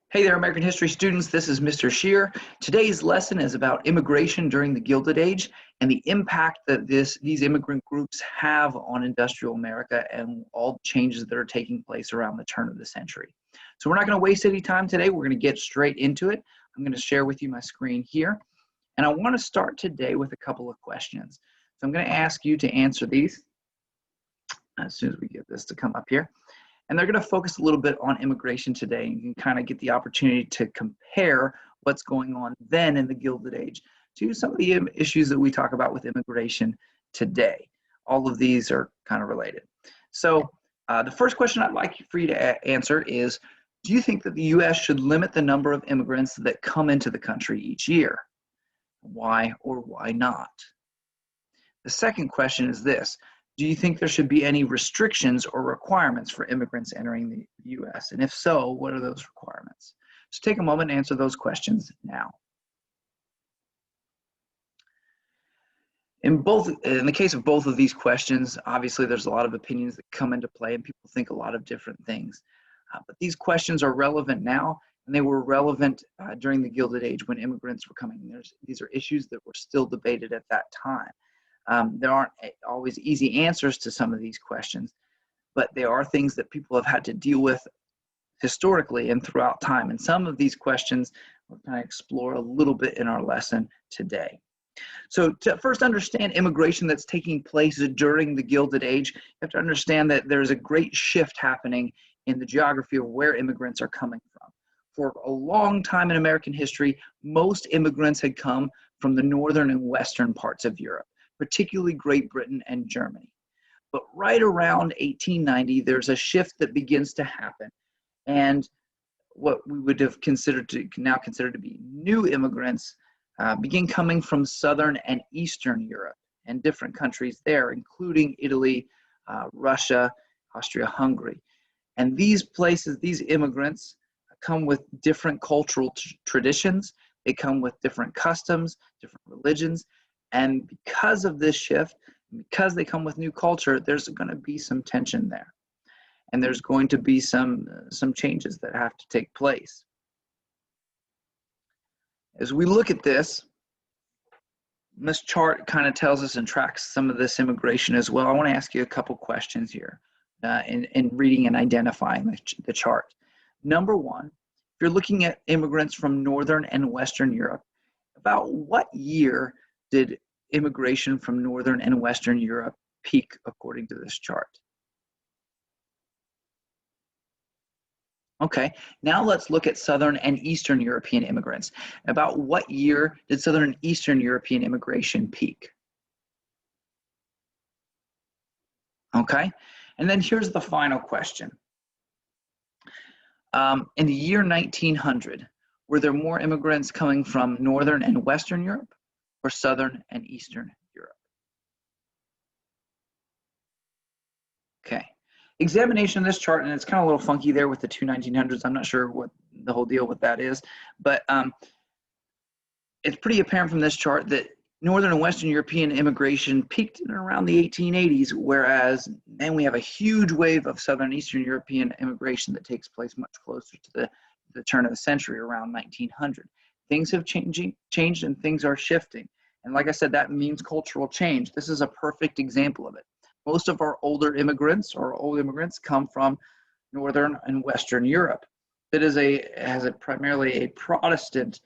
Hey there, American history students. This is Mr. Shear. Today's lesson is about immigration during the Gilded Age and the impact that these immigrant groups have on industrial America and all the changes that are taking place around the turn of the century. So we're not going to waste any time today. We're going to get straight into it. I'm going to share with you my screen here. And I want to start today with a couple of questions. So I'm going to ask you to answer these as soon as we get this to come up here. And they're going to focus a little bit on immigration today, and you can kind of get the opportunity to compare what's going on then in the Gilded Age to some of the issues that we talk about with immigration today. All of these are kind of related. So the first question I'd like for you to answer is, do you think that the U.S. should limit the number of immigrants that come into the country each year? Why or why not? The second question is this. Do you think there should be any restrictions or requirements for immigrants entering the U.S.? And if so, what are those requirements? So take a moment and answer those questions now. In the case of both of these questions, obviously there's a lot of opinions that come into play and people think a lot of different things. But these questions are relevant now, and they were relevant during the Gilded Age when immigrants were coming. These are issues that were still debated at that time. There aren't always easy answers to some of these questions, but they are things that people have had to deal with historically and throughout time. And some of these questions we're going to explore a little bit in our lesson today. So to first understand immigration that's taking place during the Gilded Age, you have to understand that there's a great shift happening in the geography of where immigrants are coming from. For a long time in American history, most immigrants had come from the northern and western parts of Europe, particularly Great Britain and Germany. But right around 1890, there's a shift that begins to happen. And what we would have now considered to be new immigrants begin coming from Southern and Eastern Europe and different countries there, including Italy, Russia, Austria-Hungary. And these places, these immigrants come with different cultural traditions. They come with different customs, different religions. And because of this shift, because they come with new culture, there's going to be some tension there. And there's going to be some changes that have to take place. As we look at this chart kind of tells us and tracks some of this immigration as well. I want to ask you a couple questions here in reading and identifying the chart. Number one, if you're looking at immigrants from Northern and Western Europe, about what year did immigration from Northern and Western Europe peak according to this chart? Okay, now let's look at Southern and Eastern European immigrants. About what year did Southern and Eastern European immigration peak? Okay, and then here's the final question. In the year 1900, were there more immigrants coming from Northern and Western Europe or Southern and Eastern Europe? Okay. Examination of this chart, and it's kind of a little funky there with the two 1900s. I'm not sure what the whole deal with that is, but it's pretty apparent from this chart that Northern and Western European immigration peaked in around the 1880s, whereas then we have a huge wave of Southern and Eastern European immigration that takes place much closer to the turn of the century, around 1900. Things have changed and things are shifting. And like I said, that means cultural change. This is a perfect example of it. Most of our older immigrants or old immigrants come from Northern and Western Europe. It has primarily a Protestant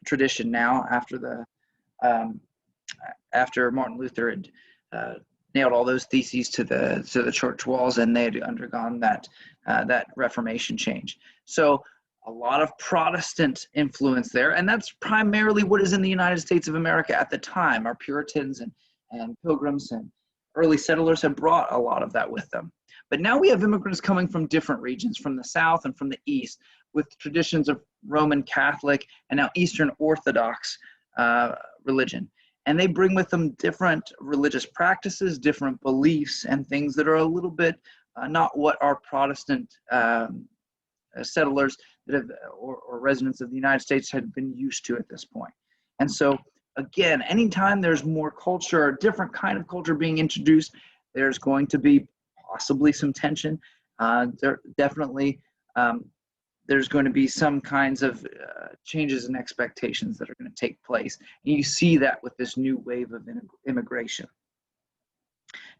tradition now after Martin Luther had nailed all those theses to the church walls, and they had undergone that Reformation change. So a lot of Protestant influence there, and that's primarily what is in the United States of America at the time. Our Puritans and Pilgrims and early settlers have brought a lot of that with them. But now we have immigrants coming from different regions, from the South and from the East, with traditions of Roman Catholic and now Eastern Orthodox religion. And they bring with them different religious practices, different beliefs, and things that are a little bit not what our Protestant settlers that have, or residents of the United States had been used to at this point. And so, again, anytime there's more culture, or different kind of culture being introduced, there's going to be possibly some tension. There definitely there's going to be some kinds of changes in expectations that are going to take place. And you see that with this new wave of immigration.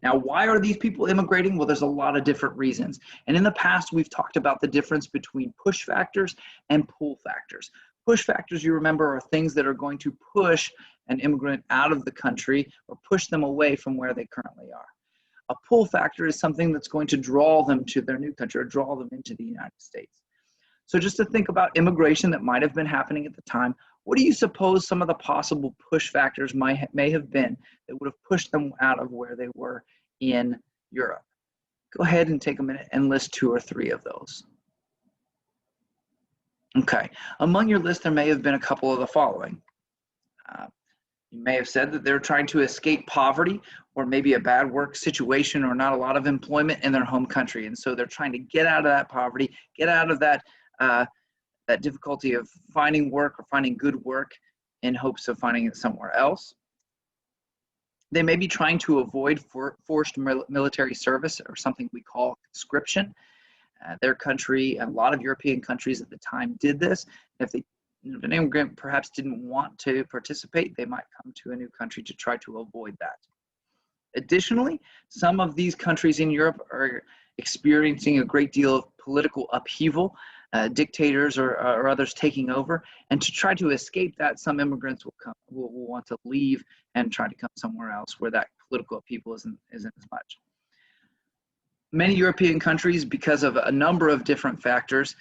Now, why are these people immigrating? Well, there's a lot of different reasons. And in the past, we've talked about the difference between push factors and pull factors. Push factors, you remember, are things that are going to push an immigrant out of the country or push them away from where they currently are. A pull factor is something that's going to draw them to their new country or draw them into the United States. So just to think about immigration that might have been happening at the time, what do you suppose some of the possible push factors may have been that would have pushed them out of where they were in Europe? Go ahead and take a minute and list 2 or 3 of those. Okay, among your list, there may have been a couple of the following. You may have said that they're trying to escape poverty or maybe a bad work situation or not a lot of employment in their home country. And so they're trying to get out of that poverty, get out of that difficulty of finding work or finding good work in hopes of finding it somewhere else. They may be trying to avoid forced military service or something we call conscription. Their country, a lot of European countries at the time did this. If an immigrant perhaps didn't want to participate, they might come to a new country to try to avoid that. Additionally, some of these countries in Europe are experiencing a great deal of political upheaval, dictators or others taking over, and to try to escape that, some immigrants will want to leave and try to come somewhere else where that political upheaval isn't as much. Many European countries, because of a number of different factors,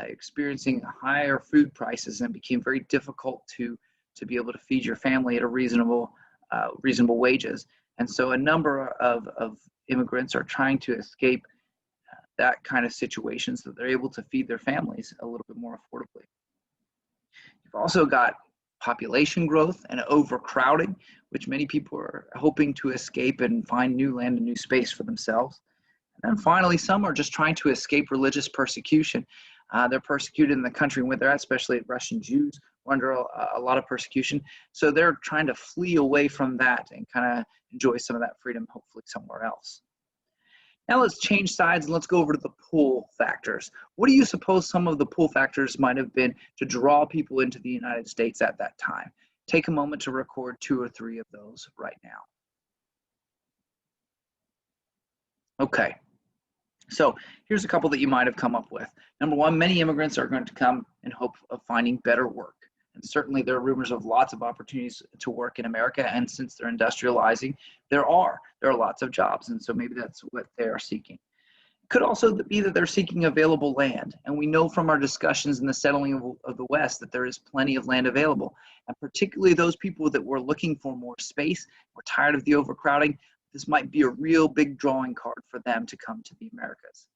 experiencing higher food prices, and it became very difficult to be able to feed your family at a reasonable wages. And so a number of immigrants are trying to escape that kind of situation so that they're able to feed their families a little bit more affordably. You've also got population growth and overcrowding, which many people are hoping to escape and find new land and new space for themselves. And then finally, some are just trying to escape religious persecution. They're persecuted in the country where they're at, especially Russian Jews were under a lot of persecution. So they're trying to flee away from that and kind of enjoy some of that freedom, hopefully somewhere else. Now let's change sides and let's go over to the pull factors. What do you suppose some of the pull factors might have been to draw people into the United States at that time? Take a moment to record 2 or 3 of those right now. Okay. So here's a couple that you might have come up with. Number 1, many immigrants are going to come in hope of finding better work. And certainly there are rumors of lots of opportunities to work in America. And since they're industrializing, there are lots of jobs. And so maybe that's what they are seeking. It could also be that they're seeking available land. And we know from our discussions in the settling of the West that there is plenty of land available. And particularly those people that were looking for more space, were tired of the overcrowding, this might be a real big drawing card for them to come to the Americas.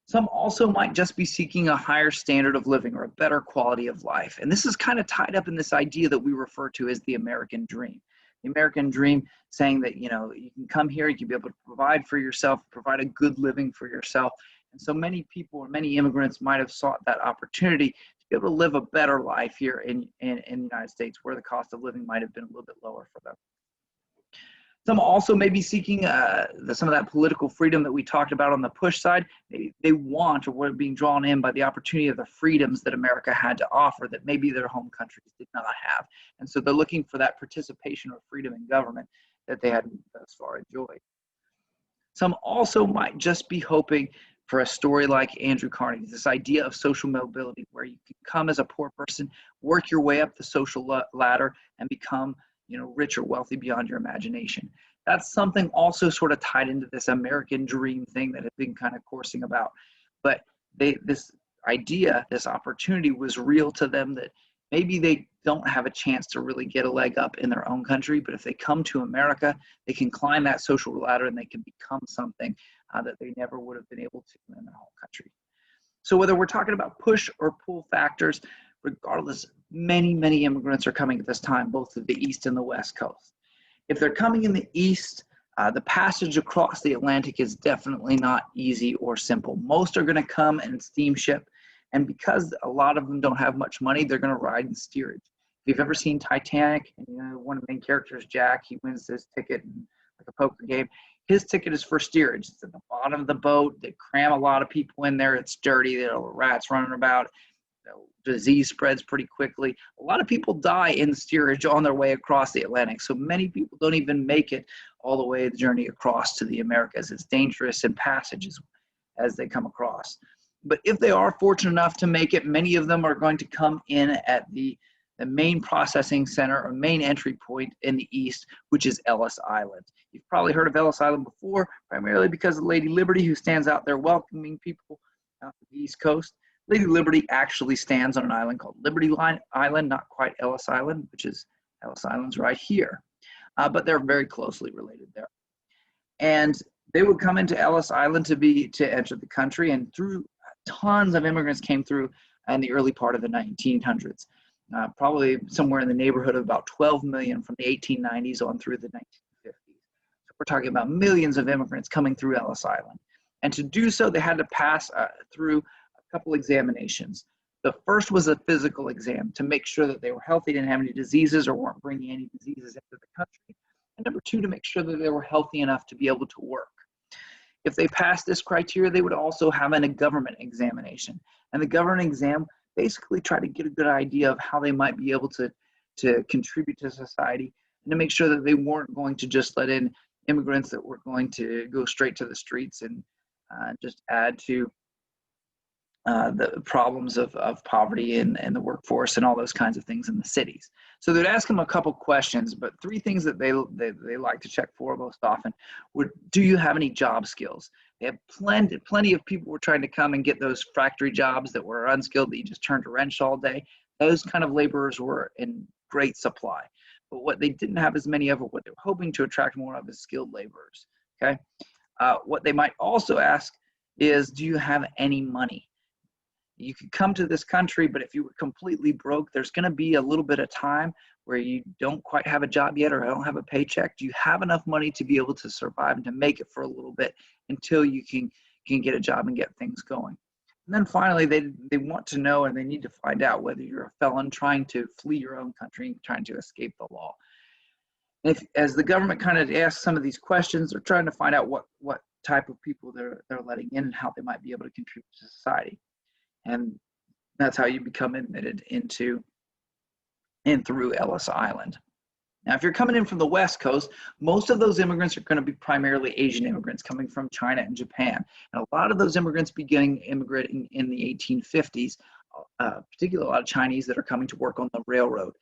Some also might just be seeking a higher standard of living or a better quality of life. And this is kind of tied up in this idea that we refer to as the American dream. The American dream saying that, you can come here, you can be able to provide for yourself, provide a good living for yourself. And so many people or many immigrants might have sought that opportunity to be able to live a better life here in the United States, where the cost of living might have been a little bit lower for them. Some also may be seeking some of that political freedom that we talked about on the push side. Maybe they want or were being drawn in by the opportunity of the freedoms that America had to offer that maybe their home countries did not have. And so they're looking for that participation or freedom in government that they hadn't thus far enjoyed. Some also might just be hoping for a story like Andrew Carnegie's, this idea of social mobility, where you can come as a poor person, work your way up the social ladder, and become rich or wealthy beyond your imagination. That's something also sort of tied into this American dream thing that has been kind of coursing about. But this idea, this opportunity was real to them, that maybe they don't have a chance to really get a leg up in their own country, but if they come to America, they can climb that social ladder and they can become something that they never would have been able to in their home country. So whether we're talking about push or pull factors, regardless, many immigrants are coming at this time, both to the East and the West Coast. If they're coming in the East, the passage across the Atlantic is definitely not easy or simple. Most are going to come in steamship, and because a lot of them don't have much money, they're going to ride in steerage. If you've ever seen Titanic, and one of the main characters, Jack, he wins this ticket in like a poker game, His ticket is for steerage. It's at the bottom of the boat. They cram a lot of people in there. It's dirty. There are rats running about. Disease spreads pretty quickly. A lot of people die in steerage on their way across the Atlantic. So many people don't even make it all the way the journey across to the Americas. It's dangerous in passages as they come across. But if they are fortunate enough to make it, many of them are going to come in at the main processing center or main entry point in the east, which is Ellis Island. You've probably heard of Ellis Island before, primarily because of Lady Liberty, who stands out there welcoming people out to the East Coast. Lady Liberty actually stands on an island called Liberty Island, not quite Ellis Island, which is Ellis Island's right here. But they're very closely related there. And they would come into Ellis Island to enter the country, and through tons of immigrants came through in the early part of the 1900s. Probably somewhere in the neighborhood of about 12 million from the 1890s on through the 1950s. So we're talking about millions of immigrants coming through Ellis Island. And to do so, they had to pass through a couple examinations. The first was a physical exam to make sure that they were healthy, didn't have any diseases, or weren't bringing any diseases into the country. And number two, to make sure that they were healthy enough to be able to work. If they passed this criteria, they would also have a government examination. And the government exam basically tried to get a good idea of how they might be able to contribute to society, and to make sure that they weren't going to just let in immigrants that were going to go straight to the streets and just add to the problems of poverty and the workforce and all those kinds of things in the cities. So they'd ask them a couple questions, but three things that they like to check for most often were, do you have any job skills? They have plenty of people were trying to come and get those factory jobs that were unskilled, that you just turned a wrench all day. Those kind of laborers were in great supply. But what they didn't have as many of, or what they were hoping to attract more of, is skilled laborers, okay? What they might also ask is, do you have any money? You could come to this country, but if you were completely broke, there's going to be a little bit of time where you don't quite have a job yet, or don't have a paycheck. Do you have enough money to be able to survive and to make it for a little bit until you can get a job and get things going? And then finally, they want to know, and they need to find out, whether you're a felon trying to flee your own country, trying to escape the law. As the government kind of asks some of these questions, they're trying to find out what type of people they're letting in and how they might be able to contribute to society. And that's how you become admitted into and through Ellis Island. Now, if you're coming in from the West Coast, most of those immigrants are going to be primarily Asian immigrants coming from China and Japan. And a lot of those immigrants beginning immigrating in the 1850s, particularly a lot of Chinese that are coming to work on the railroad.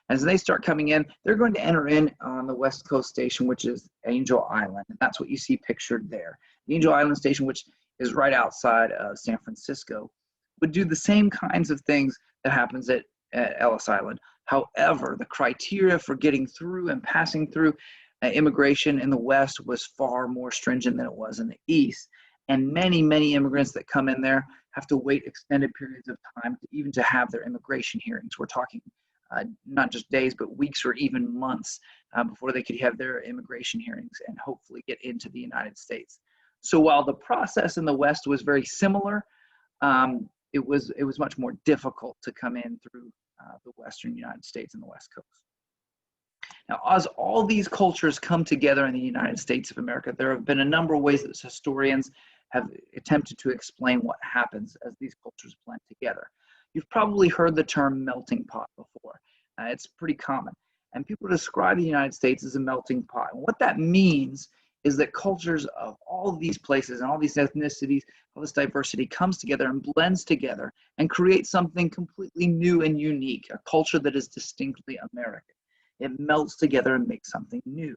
As they start coming in, they're going to enter in on the West Coast station, which is Angel Island. And that's what you see pictured there. The Angel Island station, which is right outside of San Francisco, would do the same kinds of things that happens at Ellis Island. However, the criteria for getting through and passing through immigration in the West was far more stringent than it was in the East. And many, many immigrants that come in there have to wait extended periods of time even to have their immigration hearings. We're talking not just days, but weeks or even months before they could have their immigration hearings and hopefully get into the United States. So while the process in the West was very similar, it was much more difficult to come in through the Western United States and the West Coast. Now, as all these cultures come together in the United States of America, there have been a number of ways that historians have attempted to explain what happens as these cultures blend together. You've probably heard the term melting pot before. It's pretty common. And people describe the United States as a melting pot. And what that means is that cultures of all of these places and all these ethnicities, all this diversity comes together and blends together and creates something completely new and unique, a culture that is distinctly American. It melts together and makes something new.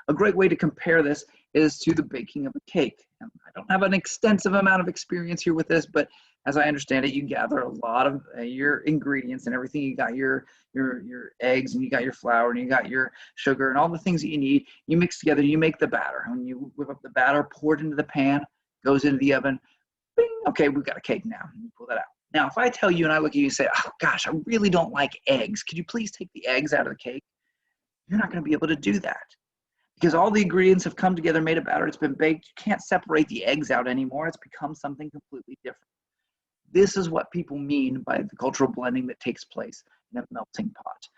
A great way to compare this is to the baking of a cake. And I don't have an extensive amount of experience here with this, but as I understand it, you gather a lot of your ingredients and everything. You got your eggs, and you got your flour, and you got your sugar, and all the things that you need. You mix together, you make the batter. When you whip up the batter, pour it into the pan, goes into the oven. Bing, okay, we've got a cake now. And you pull that out. Now, if I tell you and I look at you and say, oh gosh, I really don't like eggs. Could you please take the eggs out of the cake? You're not going to be able to do that, because all the ingredients have come together, made a batter, it's been baked. You can't separate the eggs out anymore. It's become something completely different. This is what people mean by the cultural blending that takes place in a melting pot.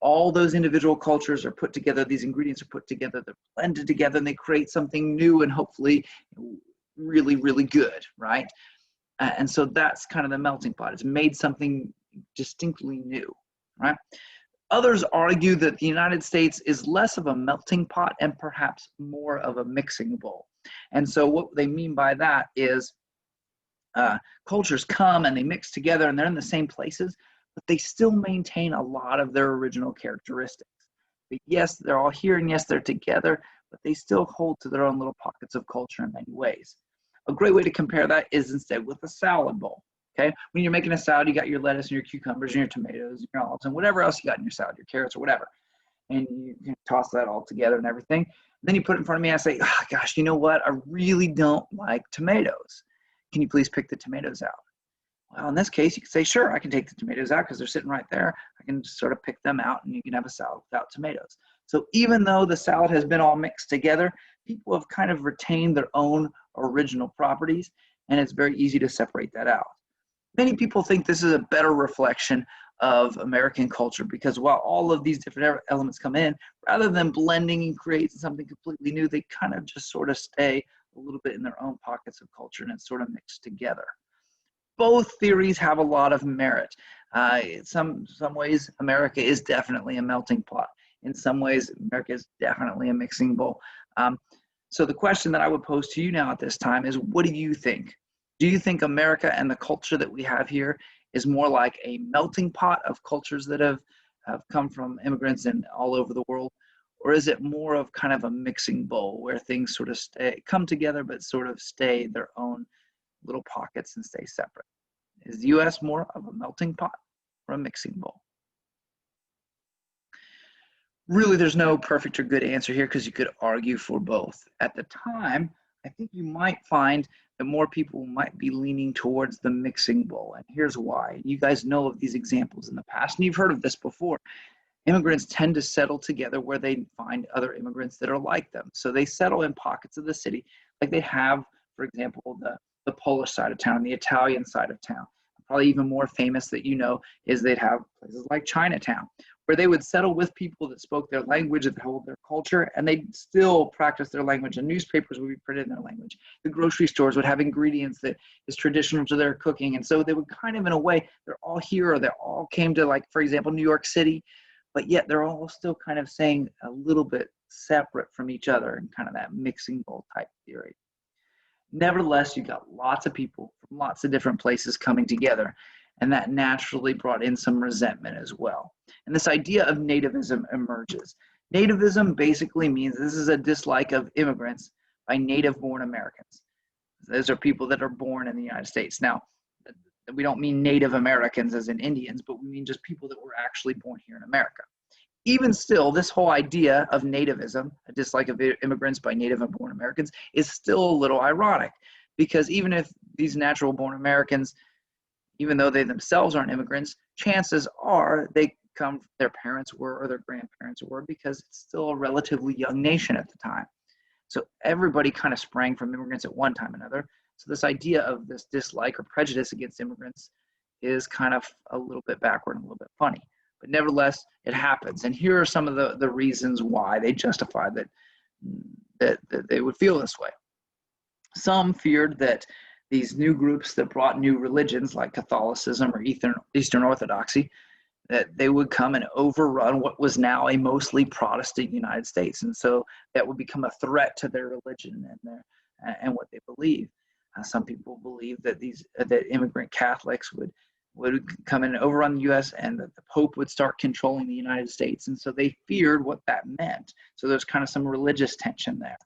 all those individual cultures are put together, these ingredients are put together, they're blended together, and they create something new and hopefully really, really good, right? And so that's kind of the melting pot. It's made something distinctly new, right? Others argue that the United States is less of a melting pot and perhaps more of a mixing bowl. And so what they mean by that is cultures come and they mix together and they're in the same places, but they still maintain a lot of their original characteristics. But yes, they're all here and yes, they're together, but they still hold to their own little pockets of culture in many ways. A great way to compare that is instead with a salad bowl. Okay, when you're making a salad, you got your lettuce and your cucumbers and your tomatoes and your olives and whatever else you got in your salad, your carrots or whatever. And you can toss that all together and everything. And then you put it in front of me and I say, oh, gosh, you know what? I really don't like tomatoes. Can you please pick the tomatoes out? Well, in this case, you can say, sure, I can take the tomatoes out because they're sitting right there. I can just sort of pick them out and you can have a salad without tomatoes. So even though the salad has been all mixed together, people have kind of retained their own original properties, and it's very easy to separate that out. Many people think this is a better reflection of American culture because while all of these different elements come in, rather than blending and creating something completely new, they kind of just sort of stay a little bit in their own pockets of culture and it's sort of mixed together. Both theories have a lot of merit. In some ways, America is definitely a melting pot. In some ways, America is definitely a mixing bowl. So the question that I would pose to you now at this time is, what do you think? Do you think America and the culture that we have here is more like a melting pot of cultures that have come from immigrants and all over the world? Or is it more of kind of a mixing bowl where things sort of come together but sort of stay their own little pockets and stay separate? Is the U.S. more of a melting pot or a mixing bowl? Really, there's no perfect or good answer here because you could argue for both. At the time, I think you might find that more people might be leaning towards the mixing bowl. And here's why. You guys know of these examples in the past, and you've heard of this before. Immigrants tend to settle together where they find other immigrants that are like them. So they settle in pockets of the city, like they have, for example, the Polish side of town, the Italian side of town. Probably even more famous that you know is they'd have places like Chinatown, where they would settle with people that spoke their language, that hold their culture, and they'd still practice their language. And newspapers would be printed in their language. The grocery stores would have ingredients that is traditional to their cooking. And so they would kind of, in a way, they're all here, or they all came to, like, for example, New York City, but yet they're all still kind of saying a little bit separate from each other in kind of that mixing bowl type theory. Nevertheless, you got lots of people from lots of different places coming together, and that naturally brought in some resentment as well. And this idea of nativism emerges. Nativism basically means this is a dislike of immigrants by native-born Americans. Those are people that are born in the United States. Now, we don't mean Native Americans as in Indians, but we mean just people that were actually born here in America. Even still, this whole idea of nativism, a dislike of immigrants by native and born Americans, is still a little ironic, because even if these natural born Americans, even though they themselves aren't immigrants, chances are their parents were or their grandparents were, because it's still a relatively young nation at the time. So everybody kind of sprang from immigrants at one time or another. So this idea of this dislike or prejudice against immigrants is kind of a little bit backward and a little bit funny. But nevertheless, it happens. And here are some of the reasons why they justify that they would feel this way. Some feared that these new groups that brought new religions like Catholicism or Eastern Orthodoxy, that they would come and overrun what was now a mostly Protestant United States. And so that would become a threat to their religion and what they believe. Some people believe that that immigrant Catholics would come in and overrun the U.S. and that the Pope would start controlling the United States. And so they feared what that meant. So there's kind of some religious tension there.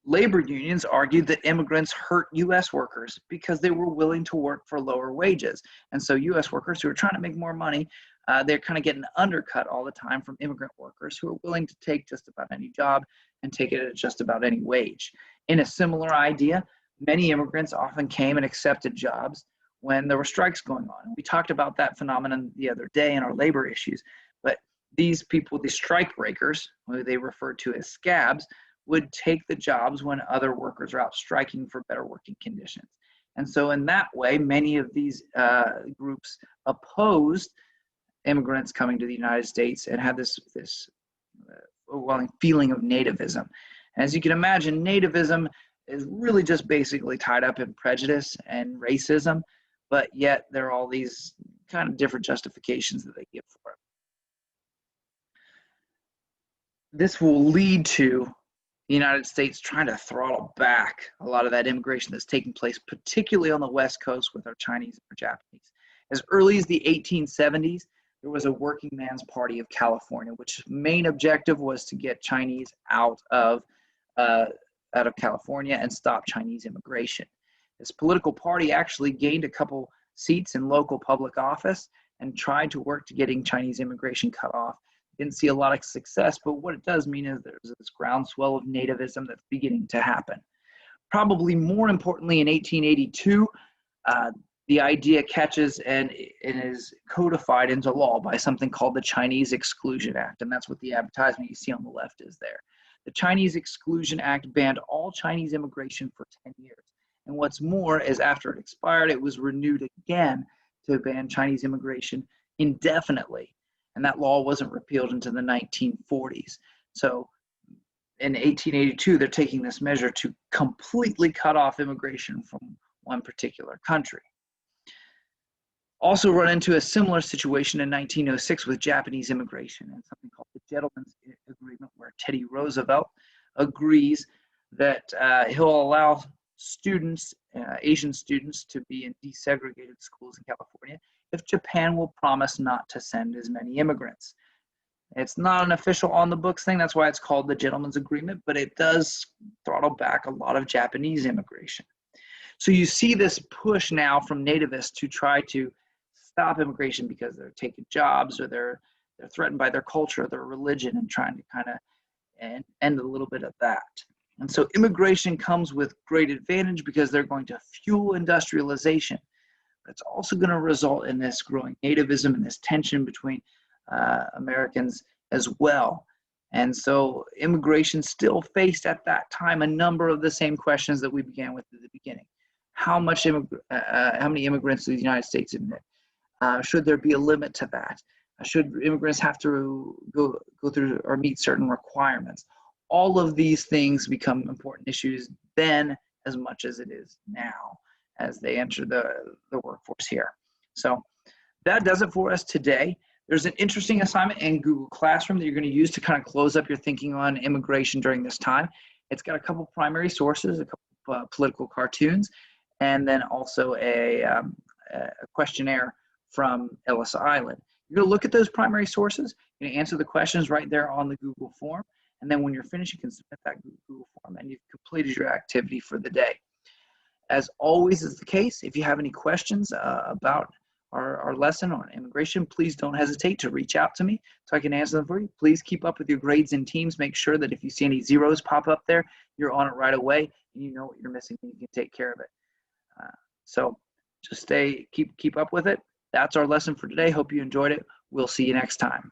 Labor unions argued that immigrants hurt U.S. workers because they were willing to work for lower wages. And so U.S. workers who are trying to make more money, they're kind of getting undercut all the time from immigrant workers who are willing to take just about any job and take it at just about any wage. In a similar idea, many immigrants often came and accepted jobs when there were strikes going on. We talked about that phenomenon the other day in our labor issues, but these people, these strike breakers, who they referred to as scabs, would take the jobs when other workers are out striking for better working conditions. And so in that way, many of these groups opposed immigrants coming to the United States and had this overwhelming feeling of nativism. As you can imagine, nativism is really just basically tied up in prejudice and racism, but yet there are all these kind of different justifications that they give for it. This will lead to the United States trying to throttle back a lot of that immigration that's taking place, particularly on the West Coast with our Chinese or Japanese. As early as the 1870s, there was a working man's party of California, which main objective was to get Chinese out of California and stop Chinese immigration. This political party actually gained a couple seats in local public office and tried to work to getting Chinese immigration cut off. Didn't see a lot of success, but what it does mean is there's this groundswell of nativism that's beginning to happen. Probably more importantly, in 1882, the idea catches and is codified into law by something called the Chinese Exclusion Act, and that's what the advertisement you see on the left is there. The Chinese Exclusion Act banned all Chinese immigration for 10 years. And what's more is after it expired, it was renewed again to ban Chinese immigration indefinitely. And that law wasn't repealed until the 1940s. So in 1882, they're taking this measure to completely cut off immigration from one particular country. Also run into a similar situation in 1906 with Japanese immigration and something called the Gentleman's Agreement, where Teddy Roosevelt agrees that he'll allow students, Asian students, to be in desegregated schools in California if Japan will promise not to send as many immigrants. It's not an official on the books thing, that's why it's called the Gentleman's Agreement, but it does throttle back a lot of Japanese immigration. So you see this push now from nativists to try to stop immigration because they're taking jobs or they're threatened by their culture, their religion, and trying to kind of end a little bit of that. And so immigration comes with great advantage because they're going to fuel industrialization. But it's also going to result in this growing nativism and this tension between Americans as well. And so immigration still faced at that time a number of the same questions that we began with at the beginning. How many immigrants to the United States admit? Should there be a limit to that? Should immigrants have to go through or meet certain requirements? All of these things become important issues then as much as it is now as they enter the workforce here. So that does it for us today. There's an interesting assignment in Google Classroom that you're going to use to kind of close up your thinking on immigration during this time. It's got a couple primary sources, a couple political cartoons, and then also a questionnaire from Ellis Island. You're going to look at those primary sources. You're going to answer the questions right there on the Google form. And then when you're finished, you can submit that Google form and you've completed your activity for the day. As always is the case, if you have any questions about our lesson on immigration, please don't hesitate to reach out to me so I can answer them for you. Please keep up with your grades and teams. Make sure that if you see any zeros pop up there, you're on it right away and you know what you're missing and you can take care of it. So just keep up with it. That's our lesson for today. Hope you enjoyed it. We'll see you next time.